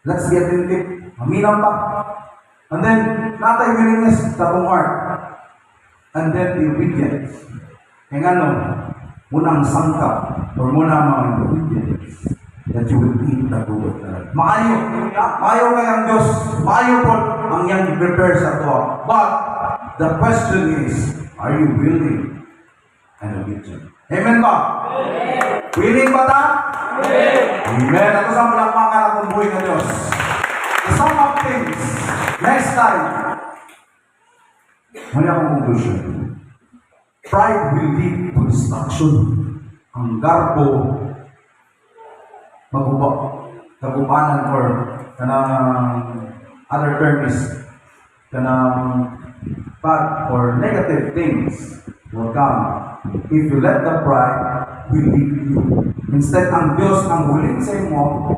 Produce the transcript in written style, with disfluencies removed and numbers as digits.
Let's be attentive. Aminang pa. And then, natay willingness sa atong heart. And then, the obedience. Kaya nga no, munang sangka, or muna mga obedience, that you will eat the good of the Lord. Maayo. Maayo kayang Diyos. Maayo po ang iyang prepare sa ito. But, the question is, are you willing and obedient? Amen ba? Amen. Willing ba ta? Amen. Amen. Ito sa malakpakan at buhay ng Diyos. The sum of things, next time, may akong conclusion. Pride will lead to destruction. Ang garbo, kagupanan or kanang other term is kanang bad or negative things will come if you let the pride will lead you. Instead, ang Diyos ang huling sa imo